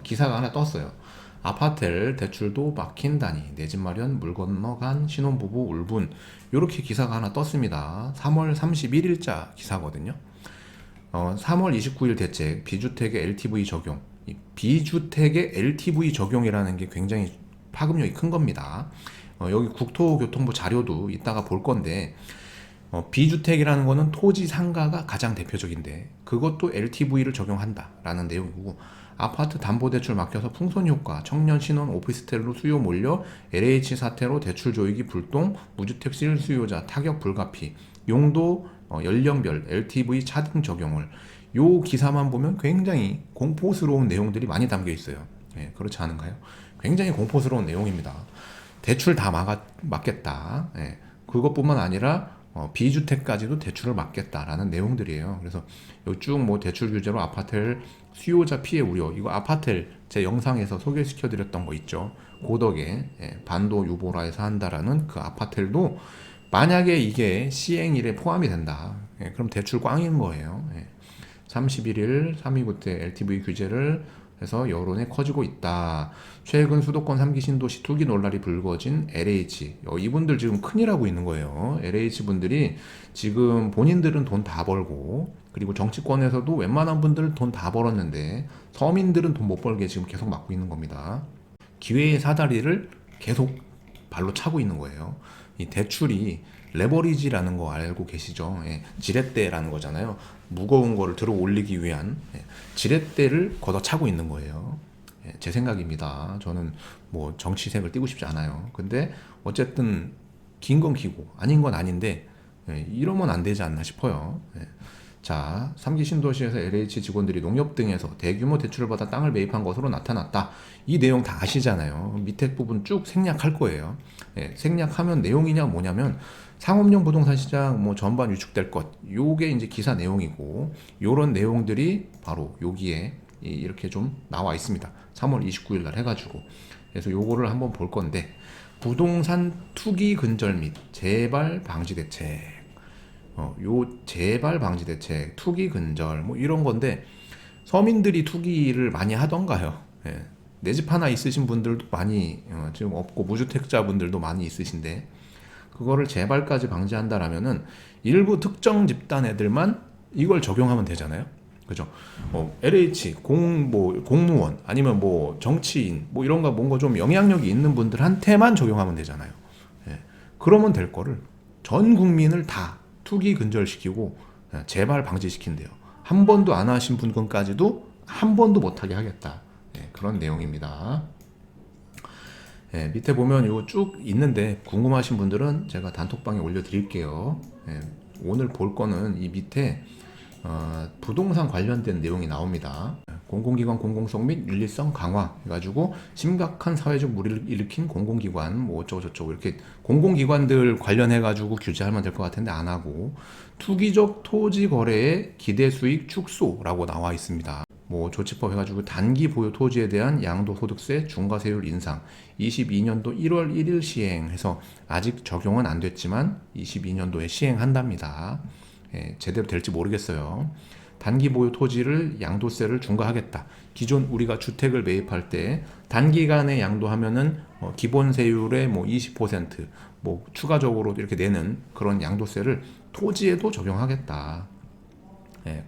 기사가 하나 떴어요. 아파트를 대출도 막힌다니 내 집 마련 물 건너간 신혼부부 울분, 이렇게 기사가 하나 떴습니다. 3월 31일자 기사거든요. 3월 29일 대책 비주택의 LTV 적용. 이 비주택의 LTV 적용이라는 게 굉장히 파급력이 큰 겁니다. 여기 국토교통부 자료도 이따가 볼 건데, 비주택이라는 거는 토지 상가가 가장 대표적인데 그것도 LTV를 적용한다라는 내용이고, 아파트 담보대출 막혀서 풍선효과, 청년 신혼 오피스텔로 수요 몰려 LH 사태로 대출 조익이 불똥, 무주택 실수요자 타격 불가피, 용도 연령별 LTV 차등 적용을, 요 기사만 보면 굉장히 공포스러운 내용들이 많이 담겨 있어요. 예, 그렇지 않은가요? 굉장히 공포스러운 내용입니다. 대출 다 막겠다. 예, 그것뿐만 아니라 비주택까지도 대출을 막겠다라는 내용들이에요. 그래서 쭉 뭐 대출 규제로 아파트를 수요자 피해 우려, 이거 아파트를 제 영상에서 소개시켜 드렸던 거 있죠. 고덕에 반도 유보라에서 한다라는 그 아파트도 만약에 이게 시행일에 포함이 된다, 그럼 대출 꽝인 거예요. 31일 3.29 때 LTV 규제를 해서 여론이 커지고 있다. 최근 수도권 3기 신도시 투기 논란이 불거진 LH, 이분들 지금 큰일 하고 있는 거예요. LH 분들이 지금 본인들은 돈 다 벌고, 그리고 정치권에서도 웬만한 분들은 돈 다 벌었는데 서민들은 돈 못 벌게 지금 계속 막고 있는 겁니다. 기회의 사다리를 계속 발로 차고 있는 거예요. 이 대출이 레버리지라는 거 알고 계시죠? 지렛대라는 거잖아요. 무거운 거를 들어 올리기 위한 지렛대를 걷어차고 있는 거예요. 제 생각입니다. 저는 뭐 정치색을 띠고 싶지 않아요. 근데 어쨌든 긴 건 기고 아닌 건 아닌데 이러면 안 되지 않나 싶어요. 자, 3기 신도시에서 LH 직원들이 농협 등에서 대규모 대출을 받아 땅을 매입한 것으로 나타났다. 이 내용 다 아시잖아요. 밑에 부분 쭉 생략할 거예요. 생략하면 내용이냐 뭐냐면 상업용 부동산 시장 뭐 전반 위축될 것, 요게 이제 기사 내용이고, 요런 내용들이 바로 여기에 이렇게 좀 나와 있습니다. 3월 29일 날 해가지고. 그래서 요거를 한번 볼 건데, 부동산 투기 근절 및 재발 방지 대책. 요 재발 방지 대책, 투기 근절 뭐 이런 건데, 서민들이 투기를 많이 하던가요? 내 집 하나 있으신 분들도 많이 지금 없고, 무주택자 분들도 많이 있으신데, 그거를 재발까지 방지한다라면은 일부 특정 집단 애들만 이걸 적용하면 되잖아요. 그죠? LH 공무원 아니면 뭐 정치인 뭐 이런 거 뭔가 좀 영향력이 있는 분들한테만 적용하면 되잖아요. 그러면 될 거를 전 국민을 다 투기 근절시키고 재발 방지시킨대요. 한 번도 안 하신 분까지도 한 번도 못하게 하겠다. 그런 내용입니다. 밑에 보면 이거 쭉 있는데 궁금하신 분들은 제가 단톡방에 올려드릴게요. 오늘 볼 거는 이 밑에 부동산 관련된 내용이 나옵니다. 공공기관 공공성 및 윤리성 강화 해가지고 심각한 사회적 무리를 일으킨 공공기관 뭐 어쩌고저쩌고 이렇게 공공기관들 관련해가지고 규제하면 될 것 같은데 안 하고, 투기적 토지 거래의 기대 수익 축소라고 나와 있습니다. 뭐 조치법 해가지고 단기 보유 토지에 대한 양도소득세 중과세율 인상 22년도 1월 1일 시행해서 아직 적용은 안 됐지만 22년도에 시행한답니다. 제대로 될지 모르겠어요. 단기 보유 토지를 양도세를 중과하겠다. 기존 우리가 주택을 매입할 때 단기간에 양도하면은 기본 세율의 뭐 20% 뭐 추가적으로 이렇게 내는 그런 양도세를 토지에도 적용하겠다.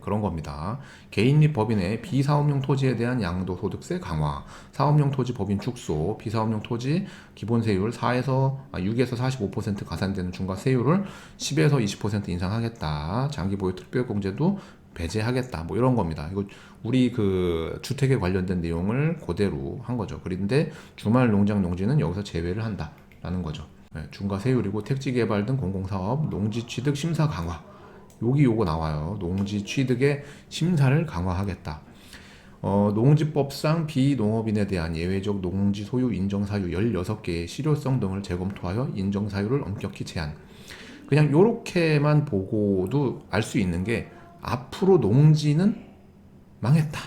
그런 겁니다. 개인 및 법인의 비사업용 토지에 대한 양도소득세 강화, 사업용 토지 법인 축소, 비사업용 토지 기본세율 6에서 45% 가산되는 중과세율을 10에서 20% 인상하겠다. 장기보유 특별공제도 배제하겠다. 뭐 이런 겁니다. 이거 우리 그 주택에 관련된 내용을 그대로 한 거죠. 그런데 주말 농장 농지는 여기서 제외를 한다라는 거죠. 중과세율이고 택지개발 등 공공사업 농지 취득 심사 강화. 여기 요거 나와요. 농지 취득의 심사를 강화하겠다. 농지법상 비농업인에 대한 예외적 농지 소유 인정 사유 16개의 실효성 등을 재검토하여 인정 사유를 엄격히 제한. 그냥 요렇게만 보고도 알 수 있는 게 앞으로 농지는 망했다.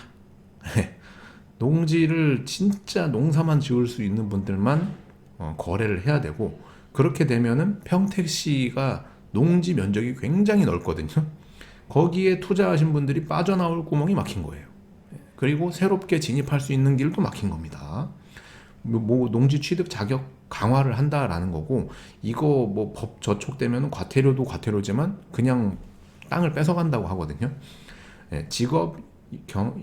농지를 진짜 농사만 지을 수 있는 분들만 거래를 해야 되고, 그렇게 되면은 평택시가 농지 면적이 굉장히 넓거든요. 거기에 투자하신 분들이 빠져나올 구멍이 막힌 거예요. 그리고 새롭게 진입할 수 있는 길도 막힌 겁니다. 뭐 농지 취득 자격 강화를 한다라는 거고, 이거 뭐 법 저촉되면 과태료도 과태료지만 그냥 땅을 뺏어간다고 하거든요. 직업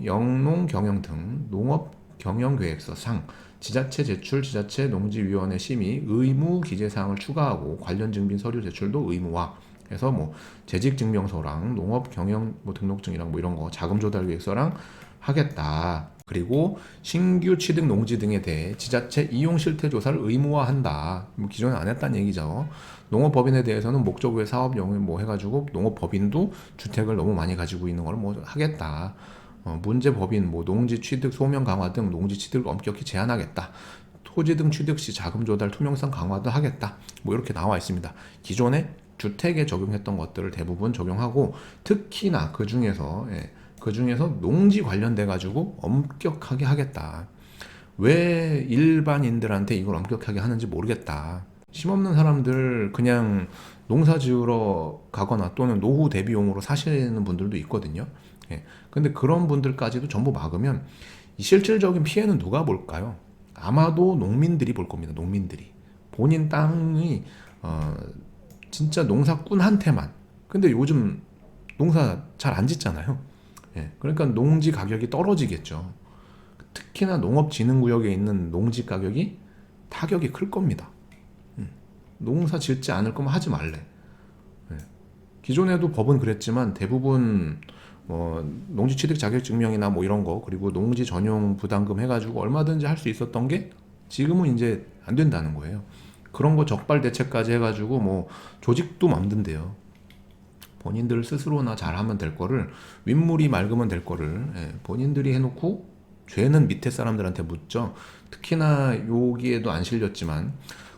영농 경영 등 농업 경영 계획서상 지자체 제출 지자체 농지위원회 심의 의무 기재 사항을 추가하고 관련 증빙 서류 제출도 의무화 해서 뭐 재직 증명서랑 농업 경영 뭐 등록증이랑 뭐 이런 거 자금 조달 계획서랑 하겠다. 그리고 신규 취득 농지 등에 대해 지자체 이용 실태 조사를 의무화한다. 뭐 기존에 안 했다는 얘기죠. 농업법인에 대해서는 목적 외 사업 영역 뭐 해가지고 농업법인도 주택을 너무 많이 가지고 있는 걸 뭐 하겠다. 문제 법인 뭐 농지 취득 소명 강화 등 농지 취득을 엄격히 제한하겠다. 토지 등 취득 시 자금 조달 투명성 강화도 하겠다. 뭐 이렇게 나와 있습니다. 기존에 주택에 적용했던 것들을 대부분 적용하고, 특히나 그 중에서 농지 관련돼 가지고 엄격하게 하겠다. 왜 일반인들한테 이걸 엄격하게 하는지 모르겠다. 힘없는 사람들 그냥 농사 지으러 가거나 또는 노후 대비용으로 사시는 분들도 있거든요. 근데 그런 분들까지도 전부 막으면 이 실질적인 피해는 누가 볼까요? 아마도 농민들이 볼 겁니다. 농민들이 본인 땅이 진짜 농사꾼한테만. 근데 요즘 농사 잘 안 짓잖아요. 그러니까 농지 가격이 떨어지겠죠. 특히나 농업진흥구역에 있는 농지 가격이 타격이 클 겁니다. 농사 짓지 않을 거면 하지 말래. 기존에도 법은 그랬지만 대부분 농지 취득 자격 증명이나 뭐 이런 거, 그리고 농지 전용 부담금 해가지고 얼마든지 할 수 있었던 게 지금은 이제 안 된다는 거예요. 그런 거 적발 대책까지 해가지고 뭐 조직도 만든대요. 본인들 스스로나 잘하면 될 거를, 윗물이 맑으면 될 거를 본인들이 해놓고 죄는 밑에 사람들한테 묻죠. 특히나 여기에도 안 실렸지만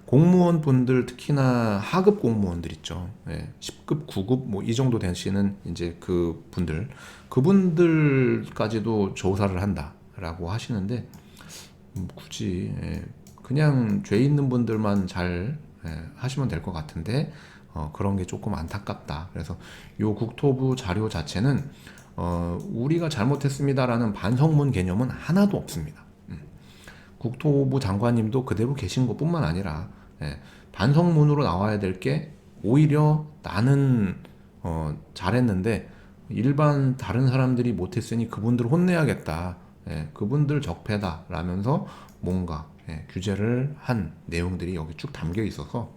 공무원 분들, 특히나 하급 공무원들 있죠. 10급, 9급 뭐 이 정도 되시는 이제 그 분들, 그분들까지도 조사를 한다라고 하시는데 굳이 그냥 죄 있는 분들만 잘 하시면 될 것 같은데 그런 게 조금 안타깝다. 그래서 요 국토부 자료 자체는 우리가 잘못했습니다라는 반성문 개념은 하나도 없습니다. 국토부 장관님도 그대로 계신 것뿐만 아니라 반성문으로 나와야 될 게 오히려 나는 잘했는데 일반 다른 사람들이 못했으니 그분들 혼내야겠다. 그분들 적폐다 라면서 뭔가 규제를 한 내용들이 여기 쭉 담겨 있어서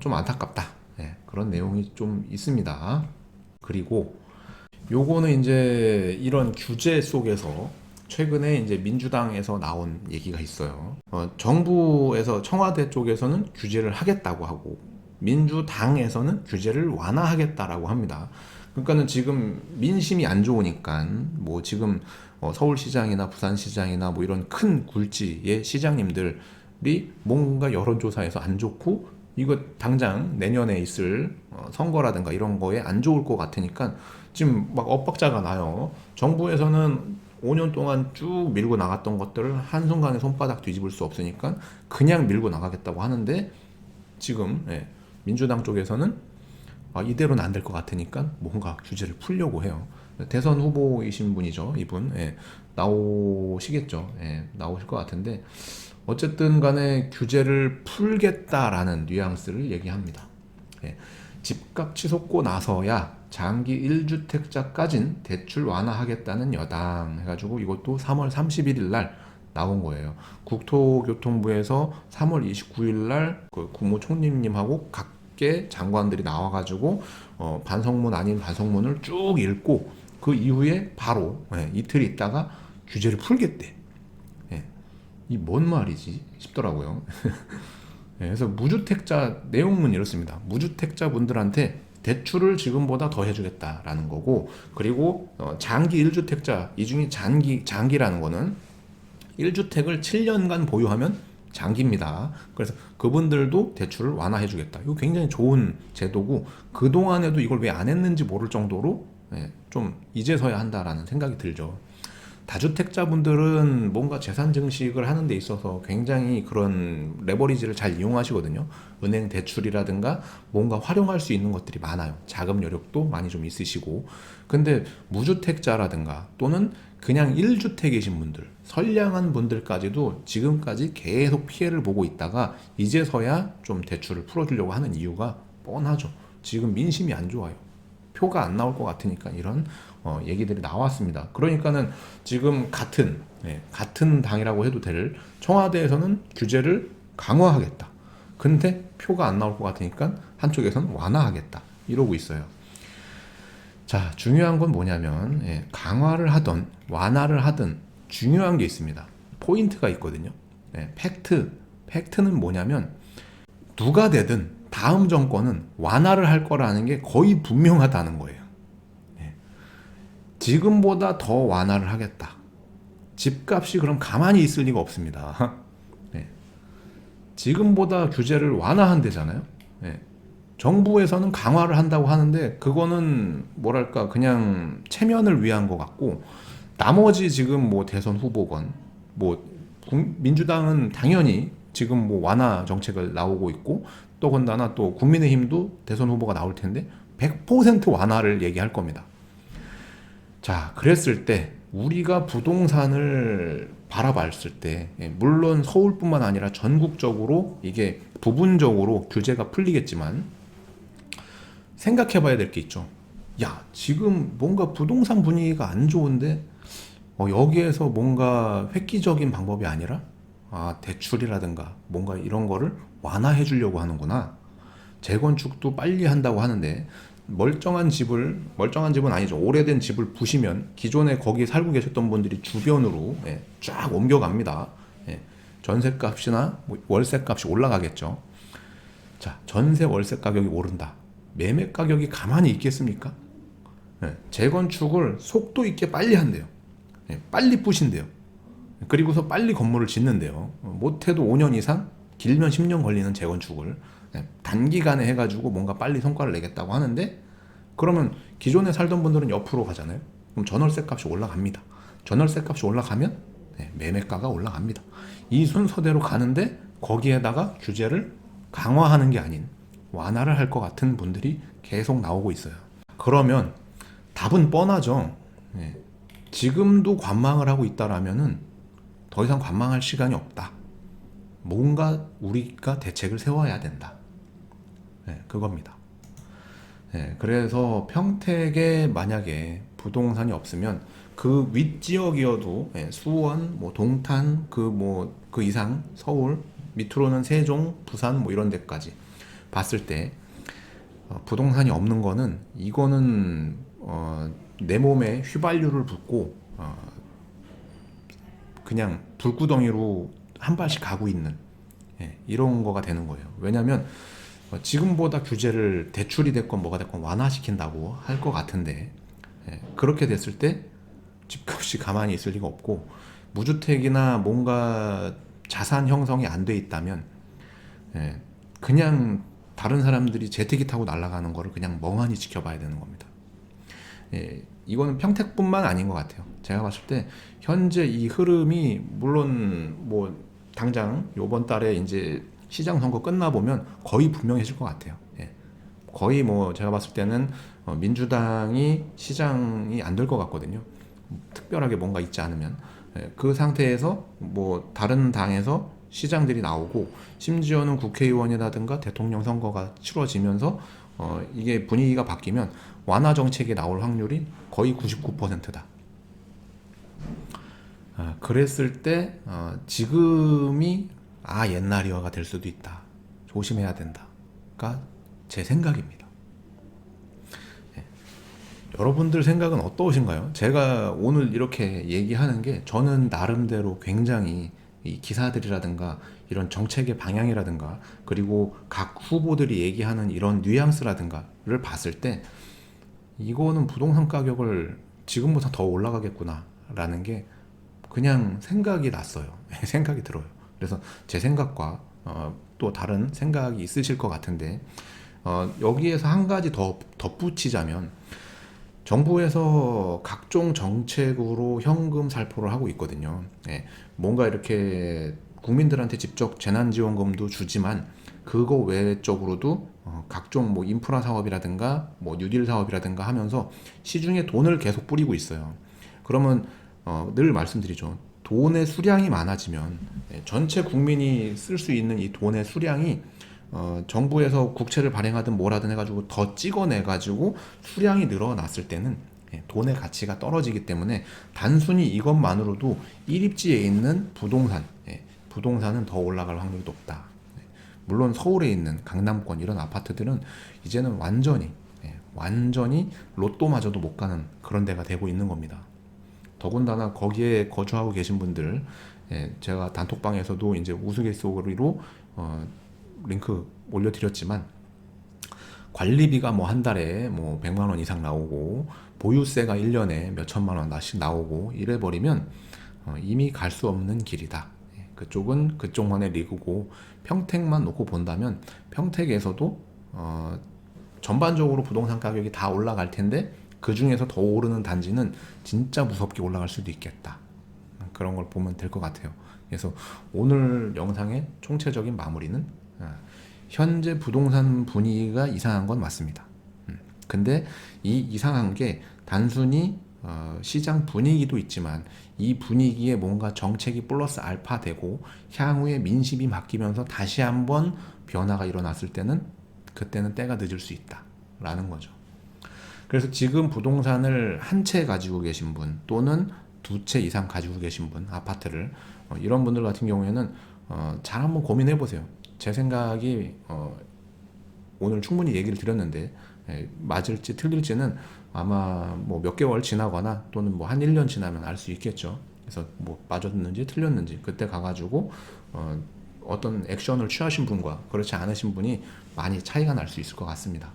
좀 안타깝다. 그런 내용이 좀 있습니다. 그리고 요거는 이제 이런 규제 속에서 최근에 이제 민주당에서 나온 얘기가 있어요. 정부에서 청와대 쪽에서는 규제를 하겠다고 하고 민주당에서는 규제를 완화하겠다라고 합니다. 그러니까는 지금 민심이 안 좋으니까 뭐 지금 서울시장이나 부산시장이나 뭐 이런 큰 굴지의 시장님들이 뭔가 여론조사에서 안 좋고 이거 당장 내년에 있을 선거라든가 이런 거에 안 좋을 것 같으니까 지금 막 엇박자가 나요. 정부에서는 5년 동안 쭉 밀고 나갔던 것들을 한순간에 손바닥 뒤집을 수 없으니까 그냥 밀고 나가겠다고 하는데 지금 민주당 쪽에서는 이대로는 안 될 것 같으니까 뭔가 규제를 풀려고 해요. 대선 후보이신 분이죠. 이분 나오시겠죠. 나오실 것 같은데 어쨌든 간에 규제를 풀겠다라는 뉘앙스를 얘기합니다. 집값 치솟고 나서야 장기 1주택자까진 대출 완화하겠다는 여당 해가지고 이것도 3월 31일 날 나온 거예요. 국토교통부에서 3월 29일 날 그 국무총리님하고 각계 장관들이 나와가지고 반성문 아닌 반성문을 쭉 읽고 그 이후에 바로 이틀 있다가 규제를 풀겠대. 이 뭔 말이지 싶더라고요. 그래서 무주택자 내용은 이렇습니다. 무주택자 분들한테 대출을 지금보다 더 해주겠다라는 거고, 그리고 장기 1주택자, 이 중에 장기라는 거는 1주택을 7년간 보유하면 장기입니다. 그래서 그분들도 대출을 완화해주겠다. 이거 굉장히 좋은 제도고 그동안에도 이걸 왜 안 했는지 모를 정도로 좀 이제서야 한다라는 생각이 들죠. 다주택자분들은 뭔가 재산 증식을 하는 데 있어서 굉장히 그런 레버리지를 잘 이용하시거든요. 은행 대출이라든가 뭔가 활용할 수 있는 것들이 많아요. 자금 여력도 많이 좀 있으시고. 근데 무주택자라든가 또는 그냥 1주택이신 분들, 선량한 분들까지도 지금까지 계속 피해를 보고 있다가 이제서야 좀 대출을 풀어주려고 하는 이유가 뻔하죠. 지금 민심이 안 좋아요. 표가 안 나올 것 같으니까 이런 얘기들이 나왔습니다. 그러니까는 지금 같은 당이라고 해도 될 청와대에서는 규제를 강화하겠다. 근데 표가 안 나올 것 같으니까 한쪽에서는 완화하겠다. 이러고 있어요. 자, 중요한 건 뭐냐면 강화를 하든 완화를 하든 중요한 게 있습니다. 포인트가 있거든요. 팩트는 뭐냐면 누가 되든 다음 정권은 완화를 할 거라는 게 거의 분명하다는 거예요. 지금보다 더 완화를 하겠다. 집값이 그럼 가만히 있을 리가 없습니다. 지금보다 규제를 완화한대잖아요. 정부에서는 강화를 한다고 하는데 그거는 뭐랄까 그냥 체면을 위한 것 같고, 나머지 지금 뭐 대선 후보건 뭐 민주당은 당연히 지금 뭐 완화 정책을 나오고 있고, 또 건다나 또 국민의힘도 대선 후보가 나올 텐데 100% 완화를 얘기할 겁니다. 자, 그랬을 때 우리가 부동산을 바라봤을 때 물론 서울뿐만 아니라 전국적으로 이게 부분적으로 규제가 풀리겠지만 생각해 봐야 될 게 있죠. 야, 지금 뭔가 부동산 분위기가 안 좋은데 여기에서 뭔가 획기적인 방법이 아니라 대출이라든가 뭔가 이런 거를 완화해 주려고 하는구나. 재건축도 빨리 한다고 하는데 멀쩡한 집은 아니죠. 오래된 집을 부시면 기존에 거기 살고 계셨던 분들이 주변으로 쫙 옮겨갑니다. 전세값이나 월세값이 올라가겠죠. 자, 전세 월세 가격이 오른다. 매매 가격이 가만히 있겠습니까? 재건축을 속도 있게 빨리 한대요. 빨리 부신대요. 그리고서 빨리 건물을 짓는데요. 못해도 5년 이상, 길면 10년 걸리는 재건축을 단기간에 해가지고 뭔가 빨리 성과를 내겠다고 하는데, 그러면 기존에 살던 분들은 옆으로 가잖아요. 그럼 전월세 값이 올라갑니다. 전월세 값이 올라가면 매매가가 올라갑니다. 이 순서대로 가는데 거기에다가 규제를 강화하는 게 아닌 완화를 할 것 같은 분들이 계속 나오고 있어요. 그러면 답은 뻔하죠. 지금도 관망을 하고 있다라면은 더 이상 관망할 시간이 없다. 뭔가 우리가 대책을 세워야 된다. 그겁니다. 그래서 평택에 만약에 부동산이 없으면 그 윗지역이어도 수원, 뭐 동탄, 그 이상 서울, 밑으로는 세종, 부산 뭐 이런 데까지 봤을 때 부동산이 없는 거는 이거는 내 몸에 휘발유를 붓고 그냥 불구덩이로 한 발씩 가고 있는 이런 거가 되는 거예요. 왜냐하면 지금보다 규제를 대출이 됐건 뭐가 됐건 완화시킨다고 할 것 같은데 그렇게 됐을 때 집값이 가만히 있을 리가 없고, 무주택이나 뭔가 자산 형성이 안 돼 있다면 그냥 다른 사람들이 제트기 타고 날아가는 거를 그냥 멍하니 지켜봐야 되는 겁니다. 이거는 평택뿐만 아닌 것 같아요. 제가 봤을 때 현재 이 흐름이 물론 뭐 당장 요번 달에 이제 시장 선거 끝나 보면 거의 분명해질 것 같아요. 거의 뭐 제가 봤을 때는 민주당이 시장이 안 될 것 같거든요. 특별하게 뭔가 있지 않으면 그 상태에서 뭐 다른 당에서 시장들이 나오고, 심지어는 국회의원이라든가 대통령 선거가 치러지면서 이게 분위기가 바뀌면 완화 정책이 나올 확률이 거의 99%다. 그랬을 때 지금이 옛날이어가 될 수도 있다. 조심해야 된다가 제 생각입니다. 여러분들 생각은 어떠신가요? 제가 오늘 이렇게 얘기하는 게 저는 나름대로 굉장히 이 기사들이라든가 이런 정책의 방향이라든가 그리고 각 후보들이 얘기하는 이런 뉘앙스라든가를 봤을 때 이거는 부동산 가격을 지금보다 더 올라가겠구나 라는 게 그냥 생각이 났어요. 생각이 들어요. 그래서 제 생각과 또 다른 생각이 있으실 것 같은데 여기에서 한 가지 더 덧붙이자면, 정부에서 각종 정책으로 현금 살포를 하고 있거든요. 예, 뭔가 이렇게 국민들한테 직접 재난지원금도 주지만 그거 외적으로도 각종 뭐 인프라 사업이라든가 뭐 뉴딜 사업이라든가 하면서 시중에 돈을 계속 뿌리고 있어요. 그러면 늘 말씀드리죠. 돈의 수량이 많아지면 전체 국민이 쓸 수 있는 이 돈의 수량이 정부에서 국채를 발행하든 뭐라든 해가지고 더 찍어내가지고 수량이 늘어났을 때는 돈의 가치가 떨어지기 때문에 단순히 이것만으로도 일입지에 있는 부동산, 부동산은 더 올라갈 확률이 높다. 물론 서울에 있는 강남권 이런 아파트들은 이제는 완전히 로또마저도 못 가는 그런 데가 되고 있는 겁니다. 더군다나 거기에 거주하고 계신 분들, 제가 단톡방에서도 이제 우스갯소리로 링크 올려드렸지만 관리비가 뭐 한 달에 뭐 100만 원 이상 나오고 보유세가 1년에 몇 천만 원씩 나오고 이래 버리면 이미 갈 수 없는 길이다. 그쪽은 그쪽만의 리그고 평택만 놓고 본다면 평택에서도 전반적으로 부동산 가격이 다 올라갈 텐데 그 중에서 더 오르는 단지는 진짜 무섭게 올라갈 수도 있겠다. 그런 걸 보면 될 것 같아요. 그래서 오늘 영상의 총체적인 마무리는 현재 부동산 분위기가 이상한 건 맞습니다. 근데 이 이상한 게 단순히 시장 분위기도 있지만 이 분위기에 뭔가 정책이 플러스 알파 되고 향후에 민심이 바뀌면서 다시 한번 변화가 일어났을 때는 그때는 때가 늦을 수 있다라는 거죠. 그래서 지금 부동산을 한 채 가지고 계신 분 또는 두 채 이상 가지고 계신 분, 아파트를 이런 분들 같은 경우에는 잘 한번 고민해 보세요. 제 생각이 오늘 충분히 얘기를 드렸는데 맞을지 틀릴지는 아마 뭐 몇 개월 지나거나 또는 뭐 한 1년 지나면 알 수 있겠죠. 그래서 뭐 맞았는지 틀렸는지 그때 가가지고 어떤 액션을 취하신 분과 그렇지 않으신 분이 많이 차이가 날 수 있을 것 같습니다.